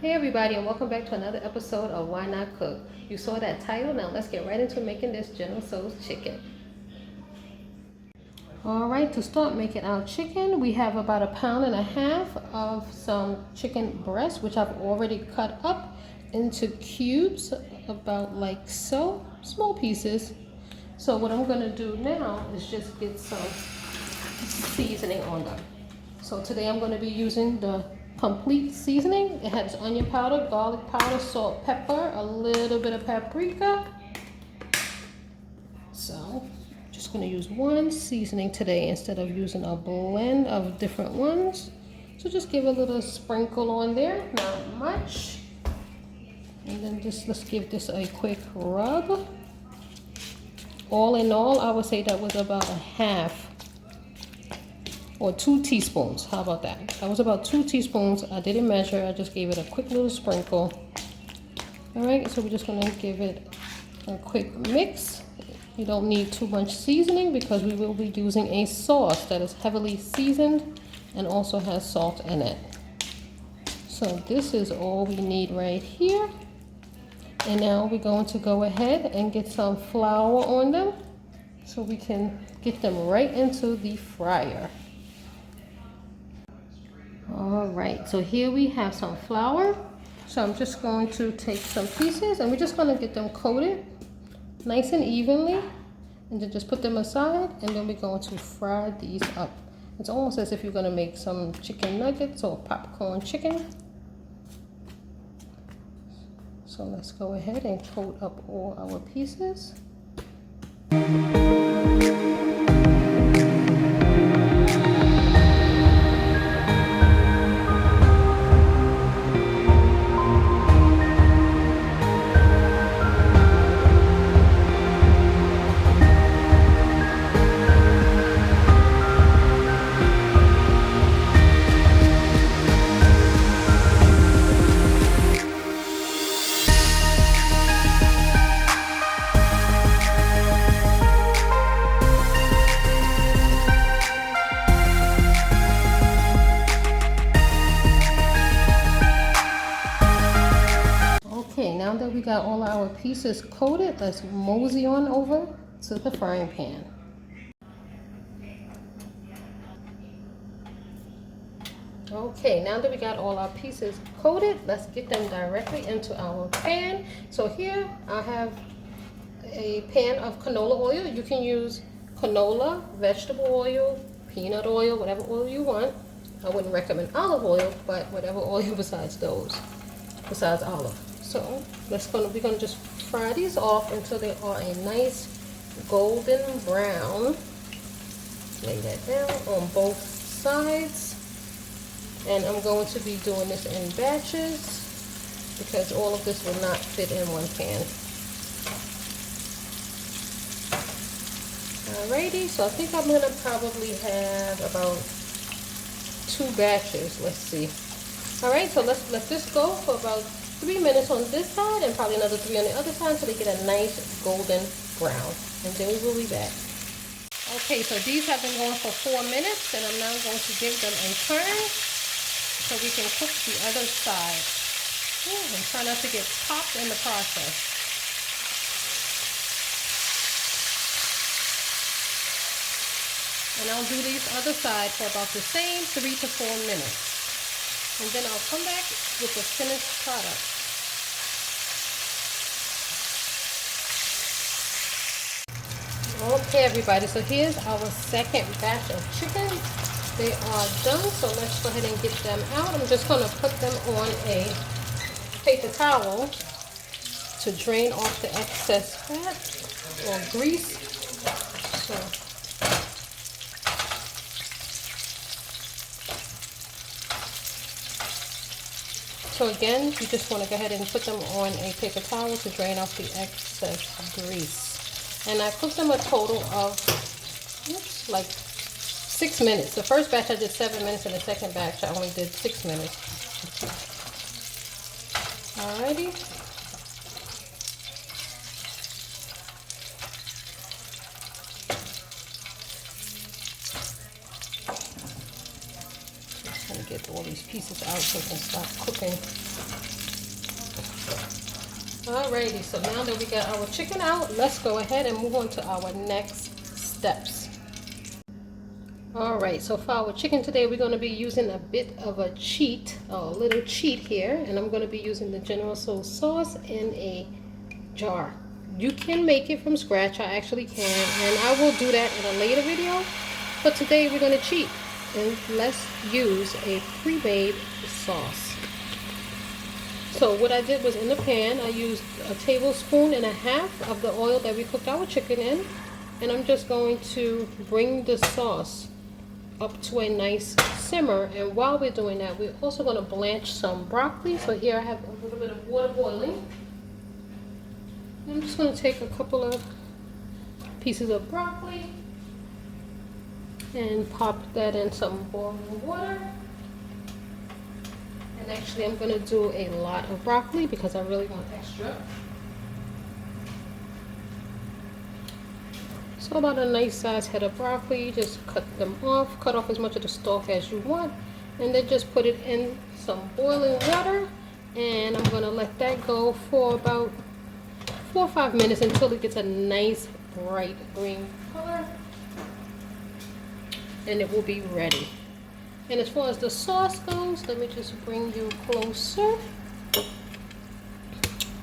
Hey everybody, and welcome back to another episode of Why Not Cook. You saw that title, now let's get right into making this General Tso Chicken. Alright, to start making our chicken, we have about 1.5 pounds of some chicken breast, which I've already cut up into cubes, about like so, small pieces. So what I'm going to do now is just get some seasoning on them. So today I'm going to be using the complete seasoning. It has onion powder, garlic powder, salt, pepper, a little bit of paprika. So just going to use one seasoning today instead of using a blend of different ones. So just give a little sprinkle on there, not much. And then let's give this a quick rub. All in all, I would say that was about a half or 2 teaspoons. How about that? That was about 2 teaspoons. I didn't measure. I just gave it a quick little sprinkle. All right, so we're just gonna give it a quick mix. You don't need too much seasoning because we will be using a sauce that is heavily seasoned and also has salt in it. So this is all we need right here. And now we're going to go ahead and get some flour on them so we can get them right into the fryer. All right, so here we have some flour. So I'm just going to take some pieces and we're just going to get them coated nice and evenly and then just put them aside, and then we're going to fry these up. It's almost as if you're going to make some chicken nuggets or popcorn chicken. So let's go ahead and coat up all our pieces. Okay, now that we got all our pieces coated, let's mosey on over to the frying pan. Okay, now that we got all our pieces coated, let's get them directly into our pan. So here I have a pan of canola oil. You can use canola, vegetable oil, peanut oil, whatever oil you want. I wouldn't recommend olive oil, but whatever oil besides olive. So we're gonna just fry these off until they are a nice golden brown. Lay that down on both sides. And I'm going to be doing this in batches because all of this will not fit in one pan. Alrighty, so I think I'm gonna probably have about 2 batches. Let's see. Alright, so let's let this go for about 3 minutes on this side and probably another 3 on the other side so they get a nice golden brown. And then we will be back. Okay, so these have been going for 4 minutes and I'm now going to give them a turn so we can cook the other side. Ooh, and try not to get popped in the process. And I'll do these other side for about the same 3 to 4 minutes. And then I'll come back with the finished product. Okay everybody, so here's our second batch of chicken. They are done, so let's go ahead and get them out. I'm just going to put them on a paper towel to drain off the excess fat or grease. So again, you just want to go ahead and put them on a paper towel to drain off the excess grease. And I cooked them a total of like 6 minutes. The first batch I did 7 minutes, and the second batch I only did 6 minutes. Alrighty. Just gonna get all these pieces out so I can start cooking. Alrighty, so now that we got our chicken out, let's go ahead and move on to our next steps. Alright, so for our chicken today, we're going to be using a bit of a cheat, a little cheat here, and I'm going to be using the General Tso sauce in a jar. You can make it from scratch, I actually can, and I will do that in a later video, but today we're going to cheat, and let's use a pre-made sauce. So what I did was, in the pan, I used 1.5 tablespoons of the oil that we cooked our chicken in, and I'm just going to bring the sauce up to a nice simmer. And while we're doing that, we're also going to blanch some broccoli. So here I have a little bit of water boiling. I'm just going to take a couple of pieces of broccoli and pop that in some boiling water. And actually I'm going to do a lot of broccoli because I really want extra. So about a nice size head of broccoli, just cut them off, cut off as much of the stalk as you want, and then just put it in some boiling water, and I'm going to let that go for about 4 or 5 minutes until it gets a nice bright green color, and it will be ready. And as far as the sauce goes, let me just bring you closer,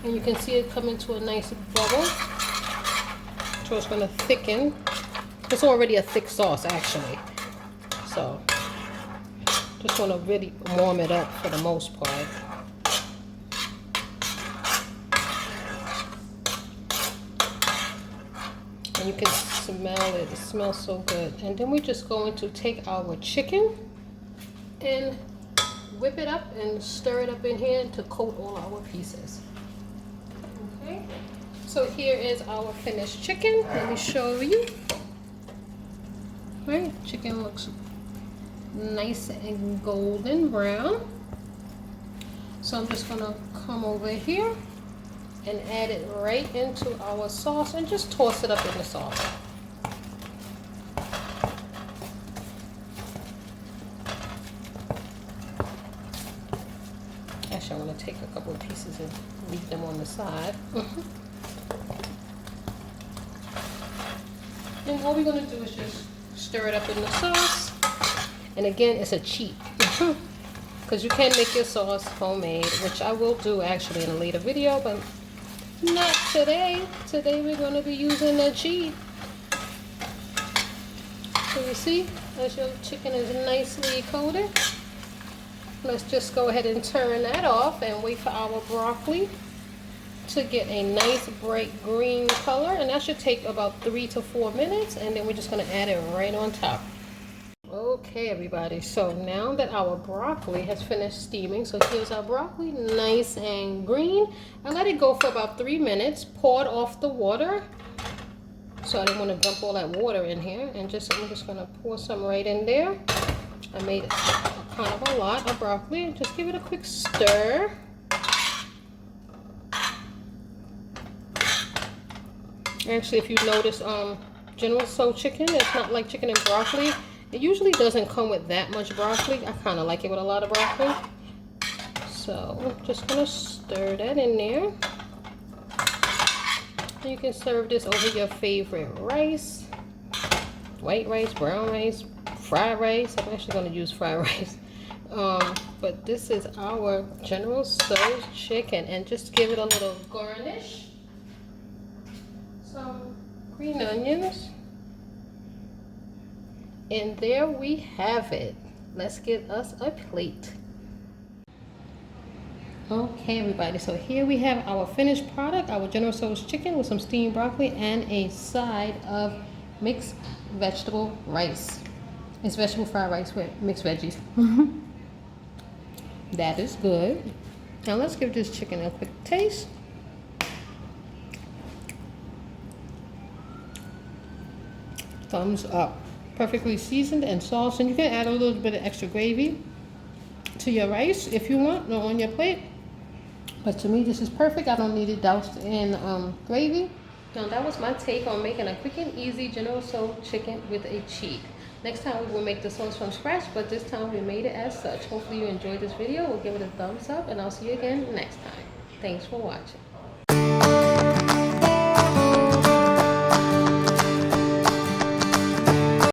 and you can see it coming to a nice bubble. So it's going to thicken. It's already a thick sauce actually, so just want to really warm it up for the most part. And you can smell it. It smells so good. And then we're just going to take our chicken and whip it up and stir it up in here to coat all our pieces. Okay. So here is our finished chicken. Let me show you. Right, chicken looks nice and golden brown. So I'm just gonna come over here and add it right into our sauce and just toss it up in the sauce. Actually, I'm gonna take a couple of pieces and leave them on the side. And all we're going to do is just stir it up in the sauce. And again, it's a cheat. Because you can make your sauce homemade, which I will do actually in a later video, but not today. Today we're going to be using a cheat. So you see, as your chicken is nicely coated, let's just go ahead and turn that off and wait for our broccoli to get a nice bright green color, and that should take about 3 to 4 minutes, and then we're just going to add it right on top. Okay everybody, so now that our broccoli has finished steaming, so here's our broccoli, nice and green. I let it go for about 3 minutes, poured off the water, so I didn't want to dump all that water in here, and I'm just going to pour some right in there. I made kind of a lot of broccoli. Just give it a quick stir. Actually, if you notice, General Tso chicken, it's not like chicken and broccoli. It usually doesn't come with that much broccoli. I kind of like it with a lot of broccoli. So I'm just going to stir that in there. You can serve this over your favorite rice. White rice, brown rice, fried rice. I'm actually going to use fried rice. But this is our General Tso chicken. And just give it a little garnish. Some green onions, and there we have it. Let's get us a plate. Okay everybody, so here we have our finished product, our General Tso's chicken with some steamed broccoli and a side of mixed vegetable rice. It's vegetable fried rice with mixed veggies. That is good. Now let's give this chicken a quick taste. Thumbs up. Perfectly seasoned and sauced, and you can add a little bit of extra gravy to your rice if you want on your plate. But to me, this is perfect. I don't need it doused in gravy. Now that was my take on making a quick and easy General Tso chicken with a cheat. Next time we will make the sauce from scratch, but this time we made it as such. Hopefully you enjoyed this video. We'll give it a thumbs up, and I'll see you again next time. Thanks for watching.